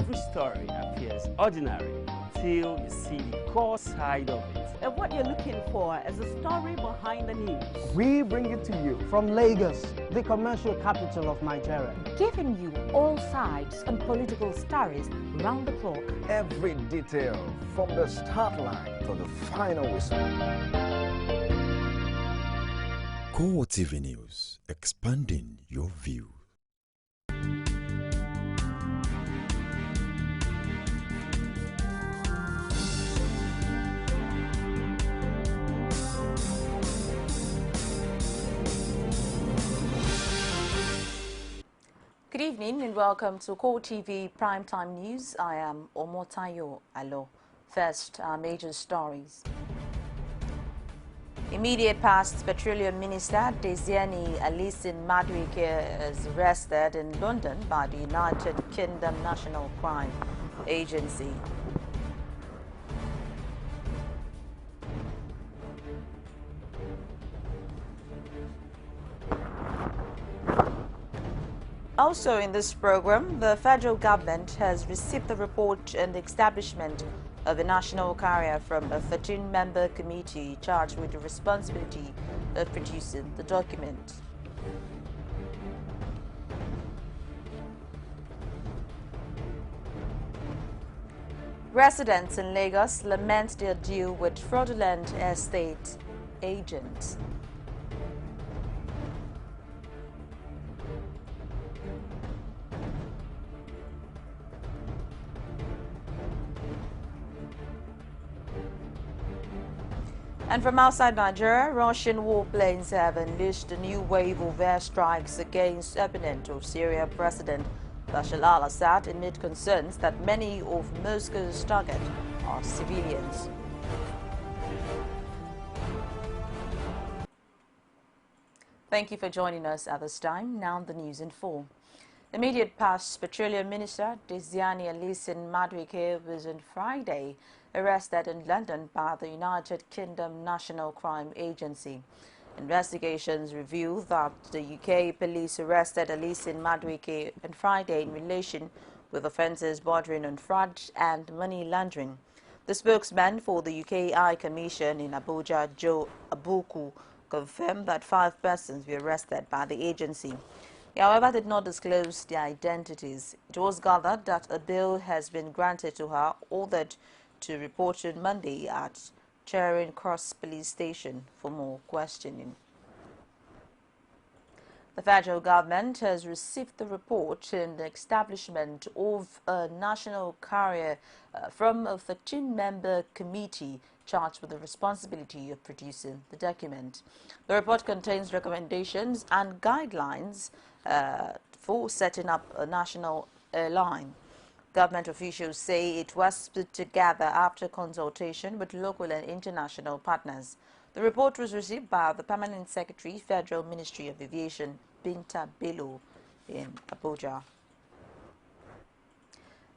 Every story appears ordinary till you see the core side of it. And what you're looking for is the story behind the news. We bring it to you from Lagos, the commercial capital of Nigeria. Giving you all sides and political stories round the clock. Every detail from the start line to the final whistle. CoreTV News, expanding your view. Good evening and welcome to CoreTV Primetime News. I am Omotayo Alo. First, our major stories. Immediate past Petroleum Minister Desiani Alison Madueke is arrested in London by the United Kingdom National Crime Agency. Also in this program, the federal government has received the report on the establishment of a national carrier from a 13-member committee charged with the responsibility of producing the document. Residents in Lagos lament their deal with fraudulent estate agents. And from outside Nigeria, Russian warplanes have unleashed a new wave of airstrikes against opponent of Syria President Bashar al-Assad amid concerns that many of Moscow's targets are civilians. Thank you for joining us at this time. Now the news in full. Immediate past Petroleum Minister Desiani Alison Madueke was on Friday arrested in London by the United Kingdom National Crime Agency. Investigations reveal that the UK police arrested Alison Madueke on Friday in relation with offences bordering on fraud and money laundering. The spokesman for the UK High Commission in Abuja, Joe Abuku, confirmed that 5 persons were arrested by the agency. He, however, did not disclose their identities. It was gathered that a bail has been granted to her, ordered to report on Monday at Charing Cross Police Station for more questioning. The federal government has received the report on the establishment of a national carrier from a 13-member committee charged with the responsibility of producing the document. The report contains recommendations and guidelines for setting up a national airline. Government officials say it was put together after consultation with local and international partners. The report was received by the Permanent Secretary, Federal Ministry of Aviation, Binta Bello, in Abuja.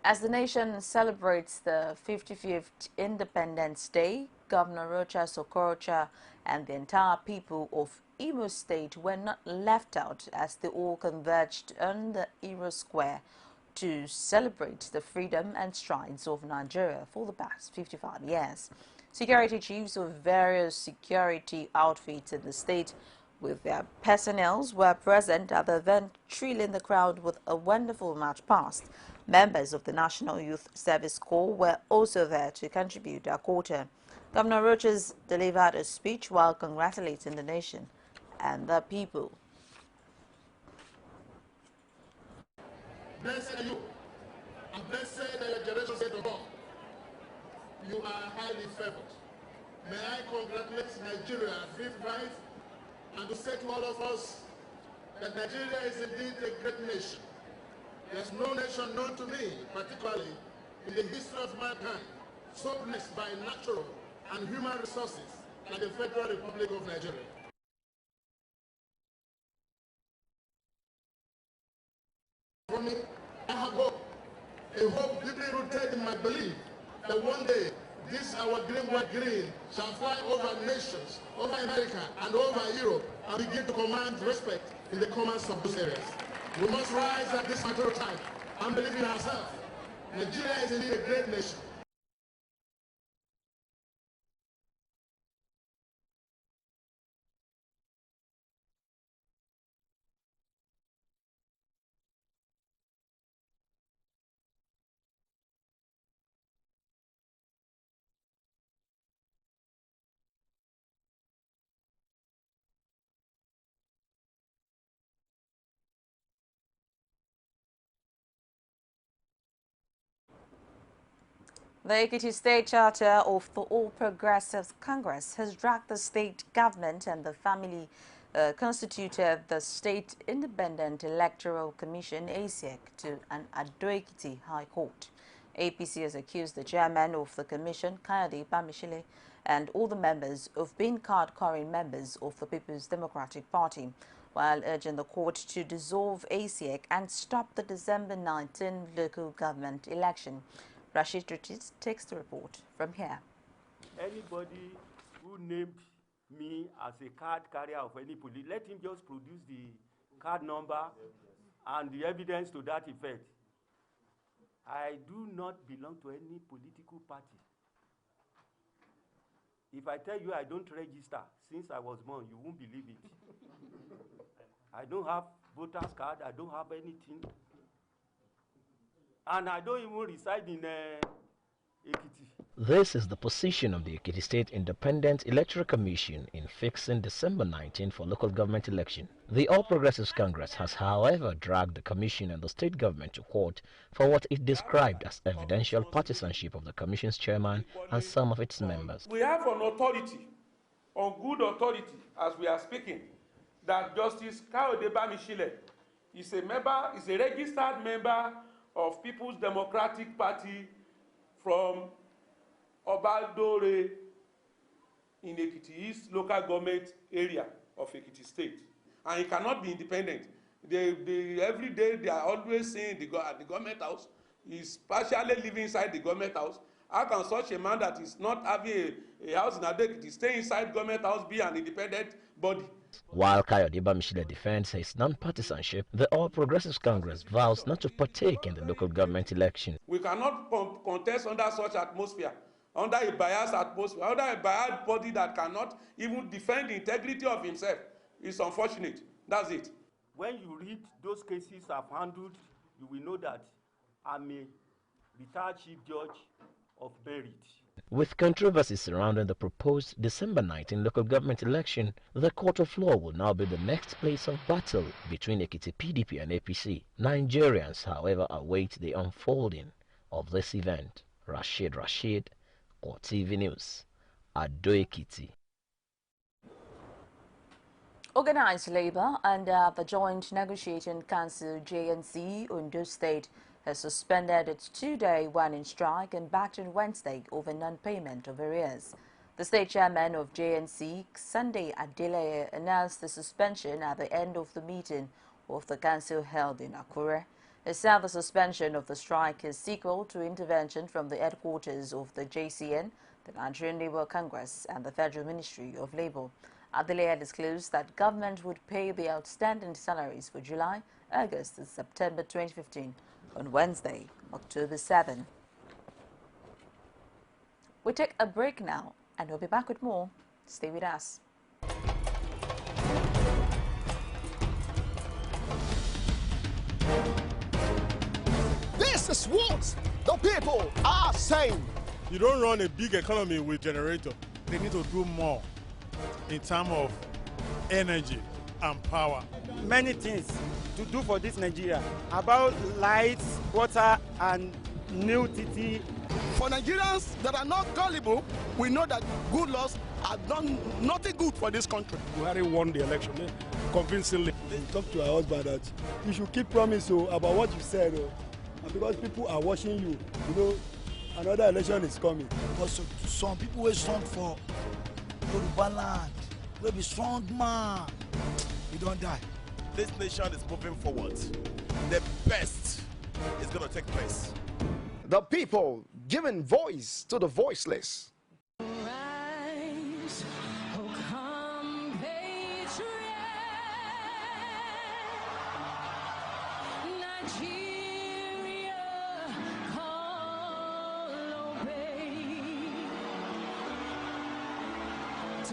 As the nation celebrates the 55th Independence Day, Governor Rocha Sokorocha and the entire people of Imo State were not left out as they all converged on the Iro Square to celebrate the freedom and strides of Nigeria for the past 55 years. Security chiefs of various security outfits in the state with their personnel were present at the event, thrilling the crowd with a wonderful march past. Members of the National Youth Service Corps were also there to contribute their quota. Governor Roches delivered a speech while congratulating the nation and the people. Blessed are you, and blessed are your generations yet to come. You are highly favored. May I congratulate Nigeria at 55 and to say to all of us that Nigeria is indeed a great nation. There's no nation known to me, particularly in the history of mankind, so blessed by natural and human resources like the Federal Republic of Nigeria. For me, I have hope, a hope deeply rooted in my belief that one day this our green white green shall fly over nations, over America and over Europe and begin to command respect in the commerce of those areas. We must rise at this matter of time and believe in ourselves. Nigeria is indeed a great nation. The Ekiti State Charter of the All Progressives Congress has dragged the state government and the family constituted the State Independent Electoral Commission (ASEC) to an Ado-Ekiti High Court. APC has accused the chairman of the commission, Kayode Bamishile, and all the members of being card-carrying members of the People's Democratic Party, while urging the court to dissolve ASEC and stop the December 19 local government election. Rashid takes the report from here. Anybody who named me as a card carrier of any police, let him just produce the card number and the evidence to that effect. I do not belong to any political party. If I tell you I don't register since I was born, you won't believe it. I don't have voter's card, I don't have anything. And I don't even reside in Ekiti. This is the position of the Ekiti State Independent Electoral Commission in fixing December 19 for local government election. The All Progressives Congress has, however, dragged the commission and the state government to court for what it described as evidential partisanship of the commission's chairman and some of its members. We have an authority, on good authority, as we are speaking, that Justice Kayode Bamishile is a registered member of People's Democratic Party from Obadore in Ekiti East local government area of Ekiti State. And he cannot be independent. Every day they are always saying at the government house, he's partially living inside the government house. How can such a man that is not having a house in Ado-Ekiti stay inside government house, be an independent body? While Kayode Bamishile defends his non-partisanship, the All Progressives Congress vows not to partake in the local government election. We cannot contest under such atmosphere, under a biased atmosphere, under a biased body that cannot even defend the integrity of himself. It's unfortunate. That's it. When you read those cases I've handled, you will know that I'm a retired chief judge of merit. With controversy surrounding the proposed December 19 local government election, the court of law will now be the next place of battle between Ekiti PDP and APC. Nigerians, however, await the unfolding of this event. Rashid, CoreTV News, Ado-Ekiti. Organized Labour under the Joint Negotiating Council (JNC) Ondo State has suspended its two-day running strike and backed on Wednesday over non-payment of arrears. The state chairman of JNC, Sunday Adeleye, announced the suspension at the end of the meeting of the council held in Akure. He said the suspension of the strike is sequel to intervention from the headquarters of the JCN, the Nigerian Labour Congress, and the Federal Ministry of Labour. Adeleye disclosed that government would pay the outstanding salaries for July, August, and September 2015 on Wednesday, October 7. We take a break now, and we'll be back with more. Stay with us. This is what the people are saying. You don't run a big economy with generator. They need to do more in terms of energy and power. Many things to do for this Nigeria about lights, water, and new TT. For Nigerians that are not gullible, we know that good laws have done nothing good for this country. Buhari won the election convincingly. Talk to our husband that you should keep promise about what you said, and because people are watching you, you know, another election is coming. Also, some people will stand for Yoruba land. Will be strong man. We don't die. This nation is moving forward. The best is going to take place. The people giving voice to the voiceless.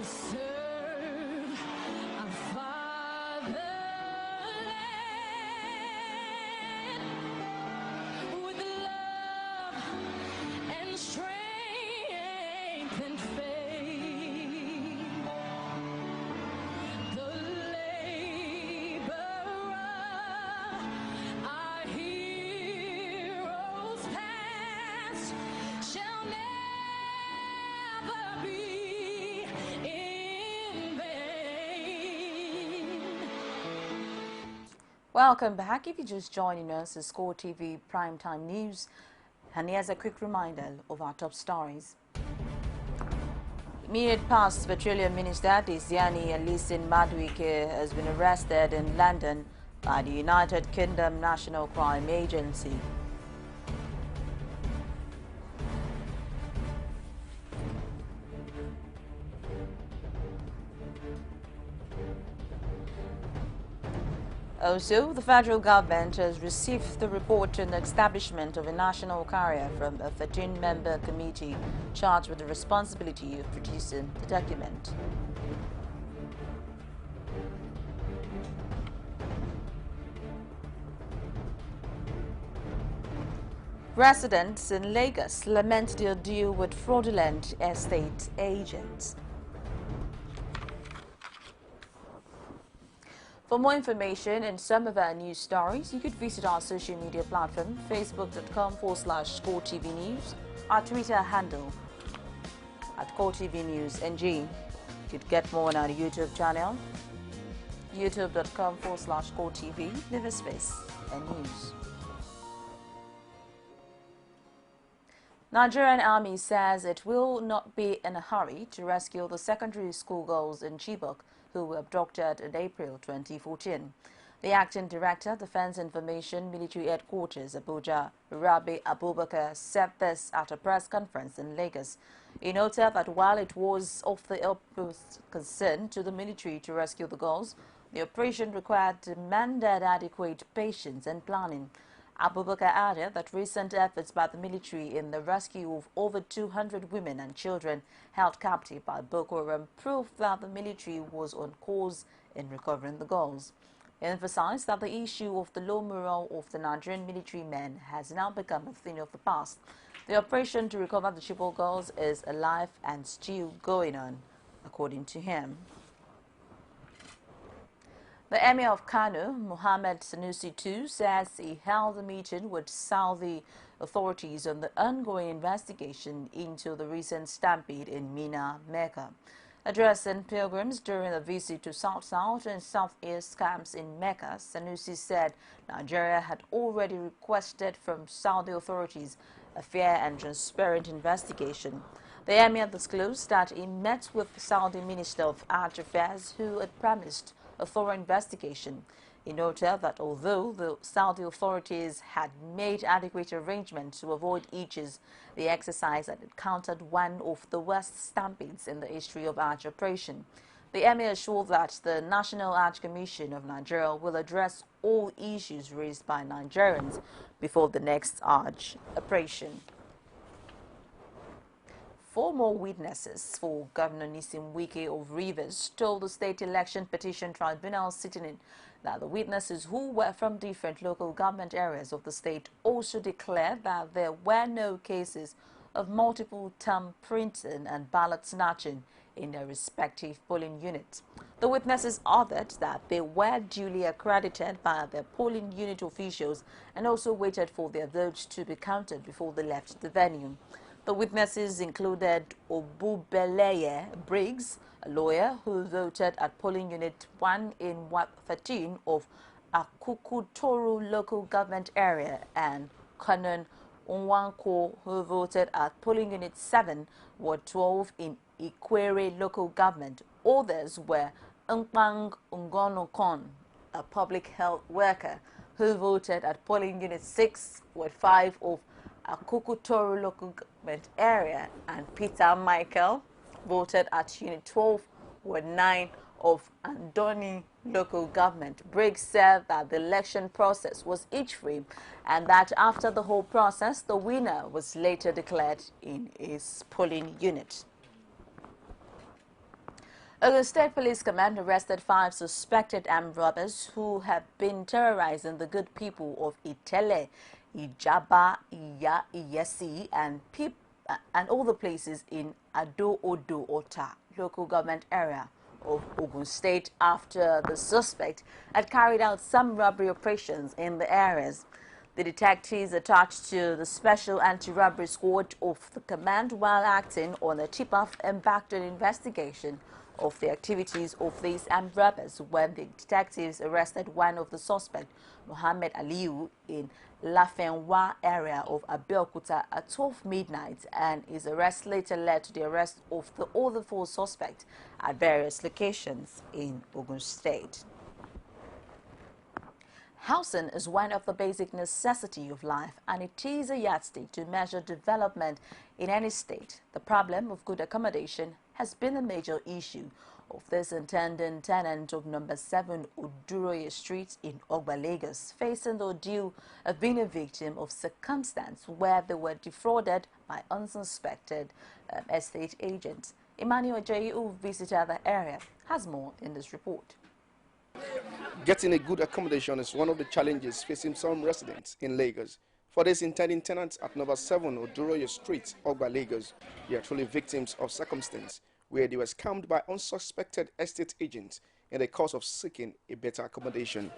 serve our fatherland with love and strength and faith. The laborer, our heroes past, shall never be in vain. Welcome back. If you're just joining us, it's CoreTV Primetime News. And here's a quick reminder of our top stories. Immediate past Petroleum Minister Desiani Alison Madueke has been arrested in London by the United Kingdom National Crime Agency. Also, the federal government has received the report on the establishment of a national carrier from a 13-member committee charged with the responsibility of producing the document. Residents in Lagos lament their deal with fraudulent estate agents. For more information and some of our news stories, you could visit our social media platform, facebook.com/CoreTV News, our Twitter handle @CoreTV News NG. You could get more on our YouTube channel, youtube.com/CoreTV, live space and news. Nigerian Army says it will not be in a hurry to rescue the secondary school girls in Chibok who were abducted in April 2014. The acting director, Defense Information Military Headquarters, Abuja, Rabi Abubakar, said this at a press conference in Lagos. He noted that while it was of the utmost concern to the military to rescue the girls, the operation demanded adequate patience and planning. Abubakar added that recent efforts by the military in the rescue of over 200 women and children held captive by Boko Haram proved that the military was on course in recovering the girls. He emphasized that the issue of the low morale of the Nigerian military men has now become a thing of the past. The operation to recover the Chibok girls is alive and still going on, according to him. The Emir of Kano, Mohammed Sanusi II, says he held a meeting with Saudi authorities on the ongoing investigation into the recent stampede in Mina, Mecca. Addressing pilgrims during a visit to South and Southeast camps in Mecca, Sanusi said Nigeria had already requested from Saudi authorities a fair and transparent investigation. The Emir disclosed that he met with the Saudi Minister of Hajj Affairs, who had promised a thorough investigation. He noted that although the Saudi authorities had made adequate arrangements to avoid hitches, the exercise had encountered one of the worst stampedes in the history of Hajj operation. The Emir assured that the National Hajj Commission of Nigeria will address all issues raised by Nigerians before the next Hajj operation. 4 more witnesses for Governor Nyesom Wike of Rivers told the State Election Petition Tribunal sitting in that the witnesses, who were from different local government areas of the state, also declared that there were no cases of multiple thumb printing and ballot snatching in their respective polling units. The witnesses added that they were duly accredited by their polling unit officials and also waited for their votes to be counted before they left the venue. The witnesses included Obubeleye Briggs, a lawyer who voted at polling unit 1 in Ward 13 of Akukutoru local government area, and Canon Nwanko, who voted at polling unit 7, Ward 12 in Ikwere local government. Others were Nkpang Ngonokon, a public health worker, who voted at polling unit 6, Ward 5 of Akukutoru local government area, and Peter Michael voted at unit 12, Ward 9 of Andoni local government. Briggs said that the election process was free and that after the whole process, the winner was later declared in his polling unit. Ogun State Police Command arrested 5 suspected armed robbers who have been terrorizing the good people of Itele, Ijaba, Iya, Iyesi, and all the places in Ado-Odo Ota, local government area of Ogun State, after the suspect had carried out some robbery operations in the areas. The detectives attached to the Special Anti-Robbery Squad of the command, while acting on a tip-off, embarked on investigation of the activities of these armed robbers when the detectives arrested one of the suspects, Mohammed Aliyu, in Lafenwa area of Abeokuta at 12 midnight, and his arrest later led to the arrest of the other 4 suspects at various locations in Ogun State. Housing is one of the basic necessities of life, and it is a yardstick to measure development in any state. The problem of good accommodation has been a major issue of this intending tenant of number 7 Oduroye Street in Ogba, Lagos, facing the ordeal of being a victim of circumstance where they were defrauded by unsuspected estate agents. Emmanuel J, who visited the area, has more in this report. Getting a good accommodation is one of the challenges facing some residents in Lagos. For this intending tenants at number 7 Oduroye Street, Ogba, Lagos, they are truly victims of circumstance where they were scammed by unsuspected estate agents in the course of seeking a better accommodation.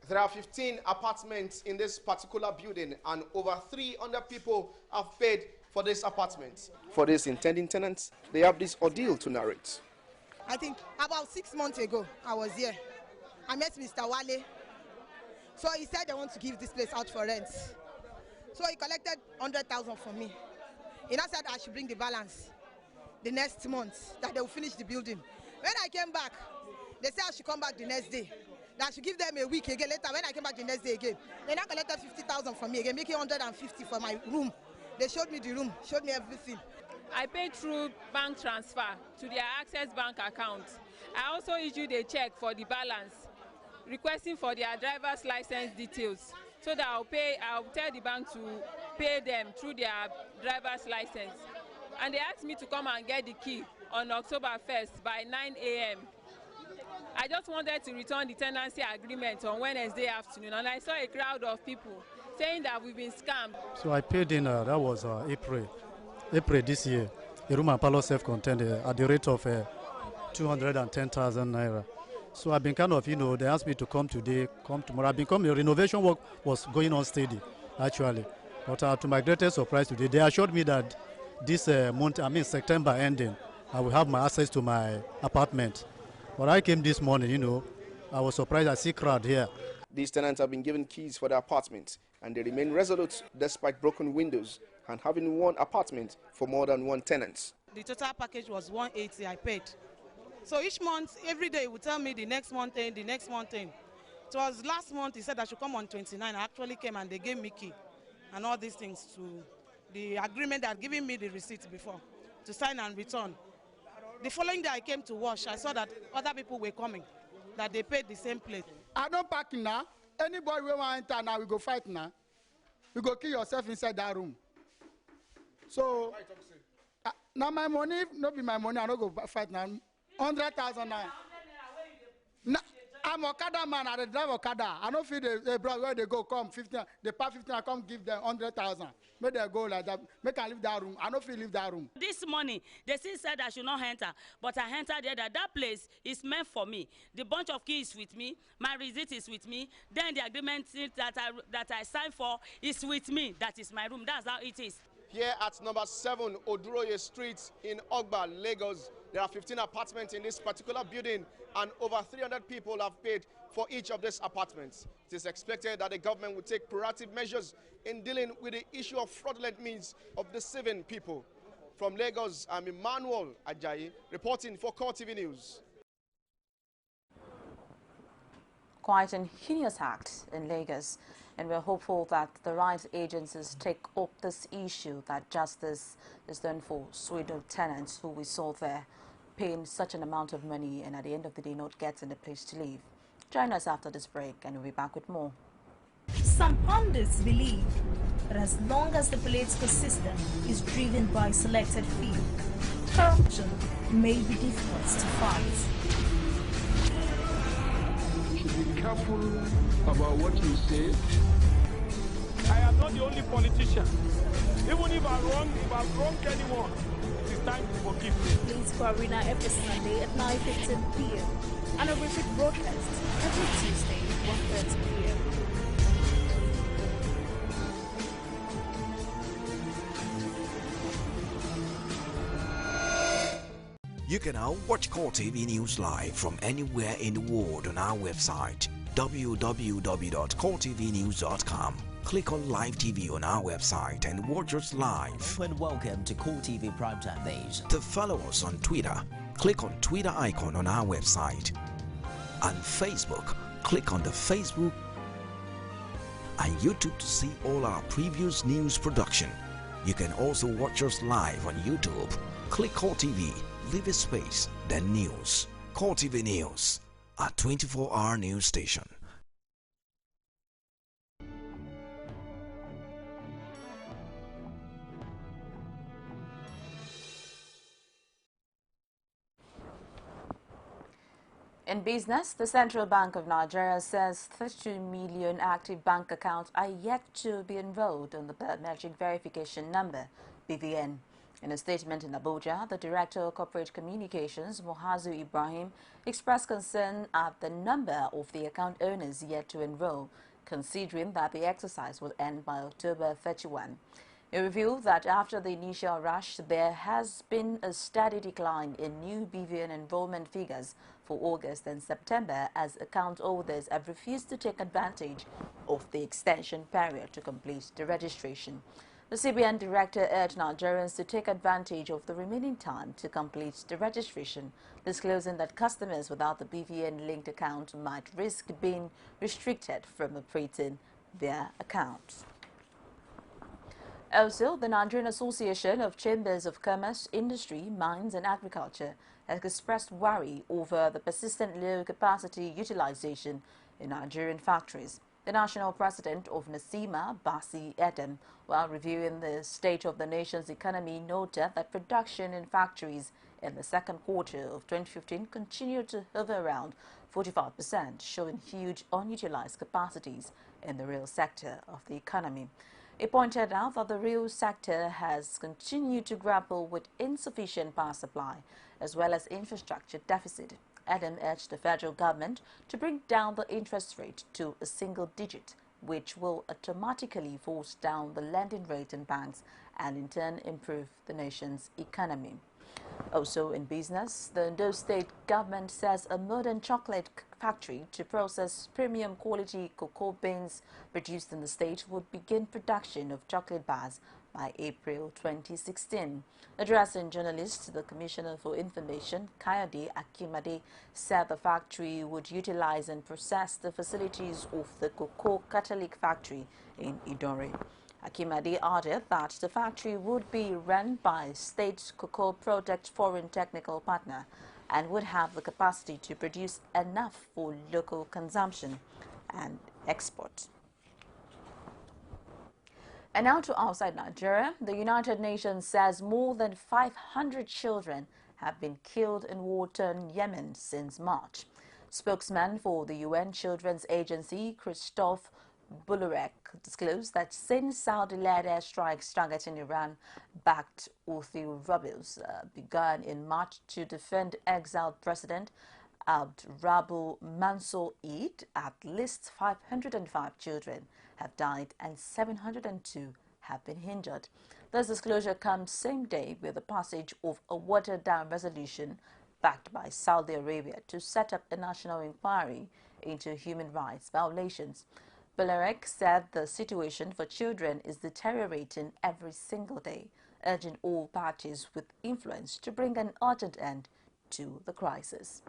There are 15 apartments in this particular building, and over 300 people have paid for this apartment. For this intending tenants, they have this ordeal to narrate. I think about 6 months ago, I was here. I met Mr. Wale. So he said they want to give this place out for rent. So he collected 100,000 from me. He now said I should bring the balance the next month, that they will finish the building. When I came back, they said I should come back the next day. That I should give them a week again. Later, when I came back the next day again, they now collected 50,000 from me again, making 150 for my room. They showed me the room, showed me everything. I paid through bank transfer to their Access Bank account. I also issued a check for the balance, requesting for their driver's license details, so that I'll tell the bank to pay them through their driver's license. And they asked me to come and get the key on October 1st by 9 a.m. I just wanted to return the tenancy agreement on Wednesday afternoon, and I saw a crowd of people saying that we've been scammed. So I paid in, that was April this year, a room and parlor self-contained at the rate of 210,000 naira. So I've been kind of, they asked me to come today, come tomorrow. I've been coming, the renovation work was going on steady, actually. But to my greatest surprise today, they assured me that this month, September ending, I will have my access to my apartment. When I came this morning, I was surprised I see crowd here. These tenants have been given keys for their apartments, and they remain resolute despite broken windows and having one apartment for more than one tenant. The total package was 180 I paid. So each month, every day, he would tell me the next month thing, the next month thing. It was last month, he said I should come on 29. I actually came and they gave me key and all these things to the agreement that had given me the receipt before to sign and return. The following day I came to wash, I saw that other people were coming, that they paid the same place. I don't pack now. Anybody will want to enter now, we go fight now. You go kill yourself inside that room. So, now my money, not be my money, I don't go fight now. 100,000 now. I'm Okada man, I drive Okada. I don't feel the brother where they go, come 15, they pay 15, I come give them 100,000. Make they go like that, make I leave that room. I don't feel leave that room. This morning, they still said I should not enter, but I entered there, that place is meant for me. The bunch of keys is with me, my receipt is with me, then the agreement that I signed for is with me. That is my room, that's how it is. Here at number 7 Oduroye Street in Ogba, Lagos, there are 15 apartments in this particular building, and over 300 people have paid for each of these apartments. It is expected that the government will take proactive measures in dealing with the issue of fraudulent means of deceiving people. From Lagos, I'm Emmanuel Ajayi, reporting for CoreTV News. Quite an heinous act in Lagos, and we're hopeful that the right agencies take up this issue, that justice is done for swindled tenants who we saw there paying such an amount of money and at the end of the day not getting a place to live. Join us after this break and we'll be back with more. Some pundits believe that as long as the political system is driven by selected few, corruption may be difficult to fight. You should be careful about what you say. I am not the only politician. Even if I've wronged anyone, it is time to forgive me. Please for Arena every Sunday at 9:15 p.m. and a repeat broadcast every Tuesday 1:30 p.m. You can now watch CoreTV News live from anywhere in the world on our website www.coretvnews.com. Click on Live TV on our website and watch us live. And welcome to CoreTV Primetime Days. To follow us on Twitter, click on Twitter icon on our website. On Facebook, click on the Facebook and YouTube to see all our previous news production. You can also watch us live on YouTube. Click CoreTV, leave a space, then News. CoreTV News, a 24-hour news station. In business, the Central Bank of Nigeria says 32 million active bank accounts are yet to be enrolled on the biometric verification number, BVN. In a statement in Abuja, the Director of Corporate Communications, Muhazu Ibrahim, expressed concern at the number of the account owners yet to enroll, considering that the exercise will end by October 31. He revealed that after the initial rush, there has been a steady decline in new BVN enrollment figures for August and September as account holders have refused to take advantage of the extension period to complete the registration. The CBN director urged Nigerians to take advantage of the remaining time to complete the registration, disclosing that customers without the BVN-linked account might risk being restricted from operating their accounts. Also, the Nigerian Association of Chambers of Commerce, Industry, Mines and Agriculture has expressed worry over the persistent low capacity utilization in Nigerian factories. The national president of NASIMA, Basi Edem, while reviewing the state of the nation's economy, noted that production in factories in the second quarter of 2015 continued to hover around 45%, showing huge unutilized capacities in the real sector of the economy. He pointed out that the real sector has continued to grapple with insufficient power supply as well as infrastructure deficit. Adam urged the federal government to bring down the interest rate to a single digit, which will automatically force down the lending rate in banks and in turn improve the nation's economy. Also in business, the Ondo State government says a modern chocolate factory to process premium quality cocoa beans produced in the state would begin production of chocolate bars by April 2016. Addressing journalists, the Commissioner for Information, Kayode Akimade, said the factory would utilize and process the facilities of the Cocoa Catholic Factory in Idore. Akimade added that the factory would be run by State Cocoa Product Foreign Technical Partner and would have the capacity to produce enough for local consumption and export. And now to outside Nigeria, the United Nations says more than 500 children have been killed in war-torn Yemen since March. Spokesman for the UN Children's Agency, Christophe Boularek, disclosed that since Saudi-led airstrikes targeting Iran-backed Houthi rebels began in March to defend exiled President Abd-Rabu Mansour Eid, at least 505 children have died and 702 have been injured. This disclosure comes same day with the passage of a watered-down resolution backed by Saudi Arabia to set up a national inquiry into human rights violations. Boularek said the situation for children is deteriorating every single day, urging all parties with influence to bring an urgent end to the crisis.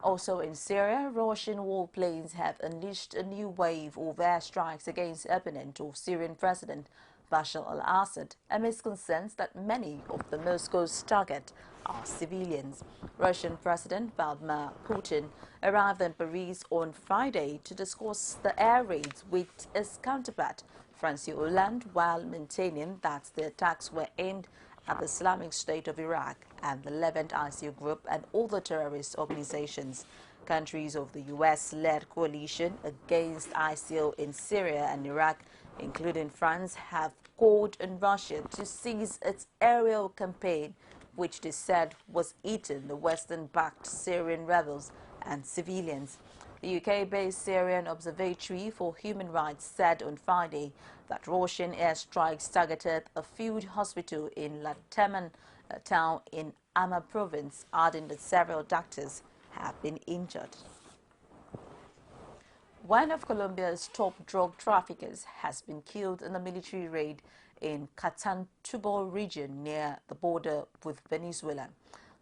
Also in Syria, Russian warplanes have unleashed a new wave of airstrikes against opponent of Syrian President Bashar al-Assad, amidst concerns that many of the Moscow's target are civilians. Russian President Vladimir Putin arrived in Paris on Friday to discuss the air raids with his counterpart Francois Hollande, while maintaining that the attacks were aimed at the Islamic State of Iraq and the Levant ISIL group and other terrorist organizations. Countries of the U.S.-led coalition against ISIL in Syria and Iraq, including France, have called on Russia to cease its aerial campaign, which they said was eating the Western-backed Syrian rebels and civilians. The UK-based Syrian Observatory for Human Rights said on Friday that Russian airstrikes targeted a field hospital in Lataman, a town in Ama province, adding that several doctors have been injured. One of Colombia's top drug traffickers has been killed in a military raid in Catatumbo region near the border with Venezuela.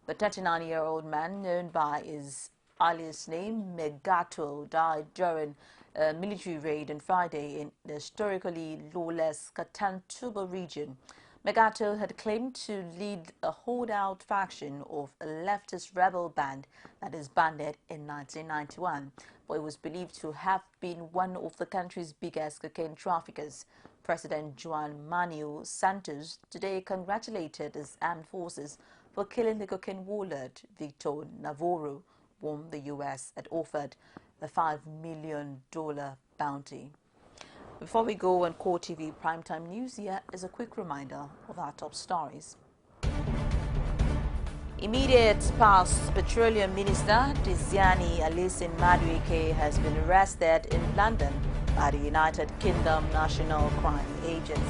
The 39-year-old man, known by his alias name Megato, died during a military raid on Friday in the historically lawless Catatumbo region. Megato had claimed to lead a holdout faction of a leftist rebel band that disbanded in 1991, but he was believed to have been one of the country's biggest cocaine traffickers. President Juan Manuel Santos today congratulated his armed forces for killing the cocaine warlord Victor Navarro, whom the U.S. had offered a $5 million bounty. Before we go on CoreTV Primetime News, here is a quick reminder of our top stories. Immediate past Petroleum Minister Diziani Alison Madueke has been arrested in London by the United Kingdom National Crime Agency.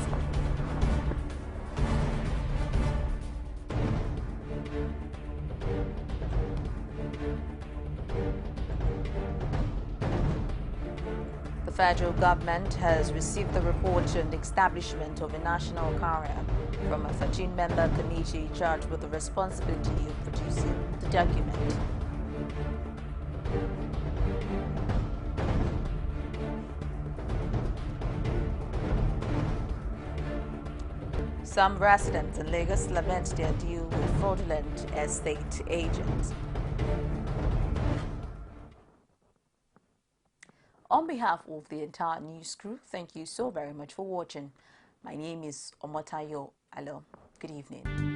The federal government has received the report on the establishment of a national carrier from a 13-member committee charged with the responsibility of producing the document. Some residents in Lagos lament their deal with fraudulent estate agents. On behalf of the entire news crew, thank you so very much for watching. My name is Omotayo Alo. Good evening.